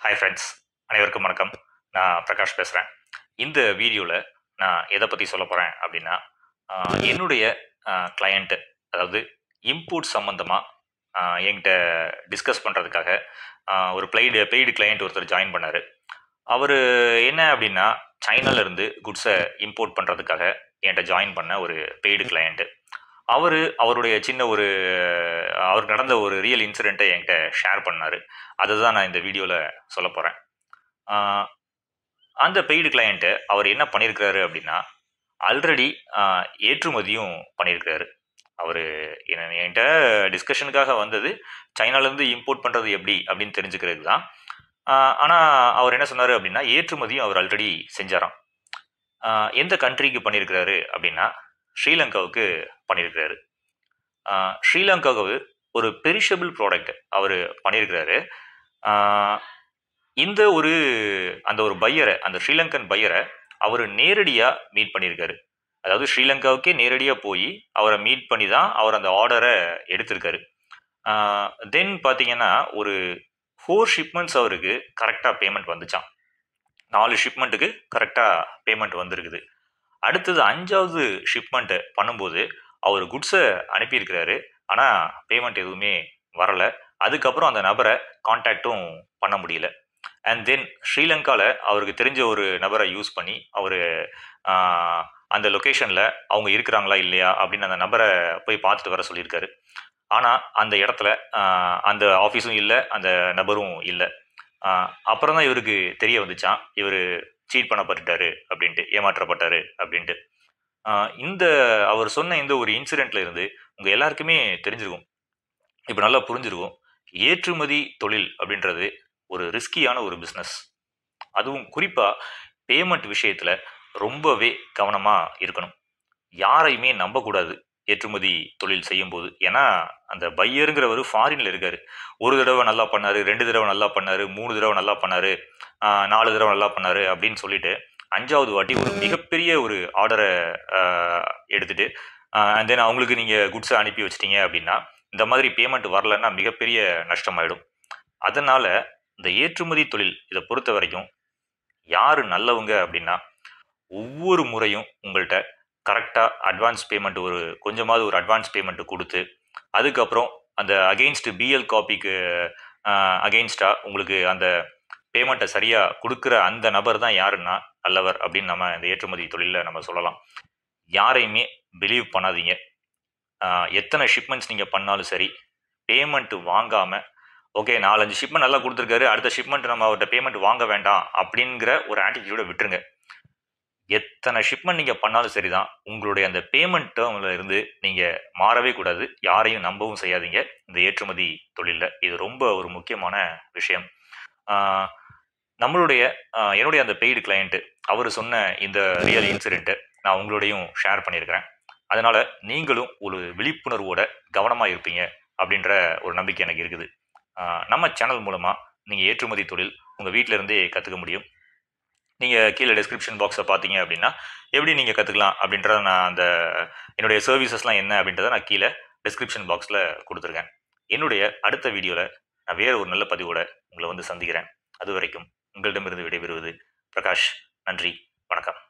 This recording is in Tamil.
ஹாய் ஃப்ரெண்ட்ஸ், அனைவருக்கும் வணக்கம். நான் பிரகாஷ் பேசுகிறேன். இந்த வீடியோவில் நான் எதை பற்றி சொல்ல போகிறேன் அப்படின்னா, என்னுடைய கிளையண்ட்டு, அதாவது இம்போர்ட் சம்மந்தமாக என்கிட்ட டிஸ்கஸ் பண்ணுறதுக்காக ஒரு பெய்டு கிளையண்ட் ஒருத்தர் ஜாயின் பண்ணார். அவர் என்ன அப்படின்னா, சைனாலேருந்து குட்ஸை இம்போர்ட் பண்ணுறதுக்காக என்கிட்ட ஜாயின் பண்ண ஒரு பெய்டு கிளையண்ட்டு. அவருடைய சின்ன அவருக்கு நடந்த ஒரு ரியல் இன்சிடெண்ட்டை என்கிட்ட ஷேர் பண்ணார். அதுதான் நான் இந்த வீடியோவில் சொல்ல போகிறேன். அந்த பெய்டு கிளையண்ட்டு அவர் என்ன பண்ணியிருக்கிறாரு அப்படின்னா, ஆல்ரெடி ஏற்றுமதியும் பண்ணியிருக்கிறாரு. அவர் என்கிட்ட டிஸ்கஷனுக்காக வந்தது சைனாலேருந்து இம்போர்ட் பண்ணுறது எப்படி அப்படின்னு தெரிஞ்சுக்கிறதுக்கு தான். ஆனால் அவர் என்ன சொன்னார் அப்படின்னா, ஏற்றுமதியும் அவர் ஆல்ரெடி செஞ்சாராம். எந்த கண்ட்ரிக்கு பண்ணியிருக்கிறாரு அப்படின்னா, ஸ்ரீலங்காவுக்கு பண்ணியிருக்கிறாரு. ஸ்ரீலங்காவுக்கு ஒரு பெரிஷபிள் ப்ராடக்ட் அவர் பண்ணியிருக்கிறாரு. அந்த ஒரு பையரை, அந்த ஸ்ரீலங்கன் பையரை அவர் நேரடியாக மீட் பண்ணியிருக்காரு. அதாவது ஸ்ரீலங்காவுக்கே நேரடியாக போய் அவரை மீட் பண்ணி தான் அவர் அந்த ஆர்டரை எடுத்திருக்காரு. தென் பார்த்தீங்கன்னா, ஒரு 4 ஷிப்மெண்ட்ஸ் அவருக்கு கரெக்டாக பேமெண்ட் வந்துச்சான். 4 ஷிப்மெண்ட்டுக்கு கரெக்டாக பேமெண்ட் வந்திருக்குது. அடுத்தது 5வது ஷிப்மெண்ட்டு பண்ணும்போது அவர் குட்ஸை அனுப்பியிருக்கிறாரு. ஆனால் பேமெண்ட் எதுவுமே வரலை. அதுக்கப்புறம் அந்த நபரை கான்டாக்டும் பண்ண முடியல. அண்ட் தென் ஸ்ரீலங்காவில் அவருக்கு தெரிஞ்ச ஒரு நபரை யூஸ் பண்ணி அவர் அந்த லொக்கேஷனில் அவங்க இருக்கிறாங்களா இல்லையா அப்படின்னு அந்த நபரை போய் பார்த்துட்டு வர சொல்லியிருக்காரு. ஆனால் அந்த இடத்துல அந்த ஆஃபீஸும் இல்லை, அந்த நபரும் இல்லை. அப்புறம் தான் இவருக்கு தெரிய வந்துச்சான், இவர் சீட் பண்ணப்பட்டுட்டாரு அப்படின்ட்டு, ஏமாற்றப்பட்டாரு அப்படின்ட்டு. அவர் சொன்ன இந்த ஒரு இன்சிடெண்ட்ல இருந்து உங்கள் எல்லாருக்குமே தெரிஞ்சிருக்கும், இப்போ நல்லா புரிஞ்சிருக்கும், ஏற்றுமதி தொழில் அப்படின்றது ஒரு ரிஸ்கியான ஒரு பிஸ்னஸ். அதுவும் குறிப்பாக பேமெண்ட் விஷயத்தில் ரொம்பவே கவனமாக இருக்கணும். யாரையுமே நம்பக்கூடாது ஏற்றுமதி தொழில் செய்யும்போது. ஏன்னா அந்த பையருங்கிறவர் ஃபாரினில் இருக்கார். ஒரு தடவை நல்லா பண்ணார், 2 தடவை நல்லா பண்ணார், 3 தடவை நல்லா பண்ணார், 4 தடவை நல்லா பண்ணார் அப்படின்னு சொல்லிட்டு 5வது வாட்டி ஒரு மிகப்பெரிய ஒரு ஆர்டரை எடுத்துகிட்டு அண்ட் தென் அவங்களுக்கு நீங்கள் குட்ஸை அனுப்பி வச்சிட்டிங்க அப்படின்னா, இந்த மாதிரி பேமெண்ட் வரலைன்னா மிகப்பெரிய நஷ்டமாயிடும். அதனால் இந்த ஏற்றுமதி தொழில் இதை பொறுத்த வரைக்கும் யார் நல்லவங்க அப்படின்னா, ஒவ்வொரு முறையும் உங்கள்கிட்ட கரெக்டாக அட்வான்ஸ் பேமெண்ட் கொஞ்சமாவது ஒரு அட்வான்ஸ் பேமெண்ட்டு கொடுத்து, அதுக்கப்புறம் அந்த அகெயின்ஸ்ட் பிஎல் காப்பிக்கு அகெயின்ஸ்டாக உங்களுக்கு அந்த பேமெண்ட்டை சரியாக கொடுக்குற அந்த நபர் தான் யாருன்னா நல்லவர் அப்படின்னு நம்ம இந்த ஏற்றுமதி தொழிலில் நம்ம சொல்லலாம். யாரையுமே பிலீவ் பண்ணாதீங்க. எத்தனை ஷிப்மெண்ட்ஸ் நீங்கள் பண்ணாலும் சரி, பேமெண்ட்டு வாங்காமல், ஓகே 4-5 ஷிப்மெண்ட் நல்லா கொடுத்துருக்காரு, அடுத்த ஷிப்மெண்ட் நம்ம அவர்கிட்ட பேமெண்ட் வாங்க வேண்டாம் அப்படிங்கிற ஒரு ஆட்டிடியூடை விட்டுருங்க. எத்தனை ஷிப்மெண்ட் நீங்கள் பண்ணாலும் சரி தான், உங்களுடைய அந்த பேமெண்ட் டேர்மில் இருந்து நீங்கள் மாறவே கூடாது. யாரையும் நம்பவும் செய்யாதீங்க இந்த ஏற்றுமதி தொழிலில். இது ரொம்ப ஒரு முக்கியமான விஷயம். என்னுடைய அந்த பெய்டு கிளையண்ட்டு அவர் சொன்ன இந்த ரியல் இன்சிடெண்ட்டு நான் உங்களோடையும் ஷேர் பண்ணியிருக்கிறேன். அதனால் நீங்களும் ஒரு விழிப்புணர்வோட கவனமாக இருப்பீங்க அப்படின்ற ஒரு நம்பிக்கை எனக்கு இருக்குது. நம்ம சேனல் மூலமாக நீங்கள் ஏற்றுமதி தொழில் உங்கள் வீட்டில் இருந்தே கற்றுக்க முடியும். நீங்கள் கீழே டிஸ்கிரிப்ஷன் பாக்ஸை பார்த்தீங்க அப்படின்னா, எப்படி நீங்கள் கற்றுக்கலாம் அப்படின்றத நான் என்னுடைய சர்வீசஸ்லாம் என்ன அப்படின்றத நான் கீழே டிஸ்கிரிப்ஷன் பாக்ஸில் கொடுத்துருக்கேன். என்னுடைய அடுத்த வீடியோவில் நான் வேறு ஒரு நல்ல பதிவோட உங்களை வந்து சந்திக்கிறேன். அது வரைக்கும் உங்களிடமிருந்து விடைபெறுவது பிரகாஷ். நன்றி, வணக்கம்.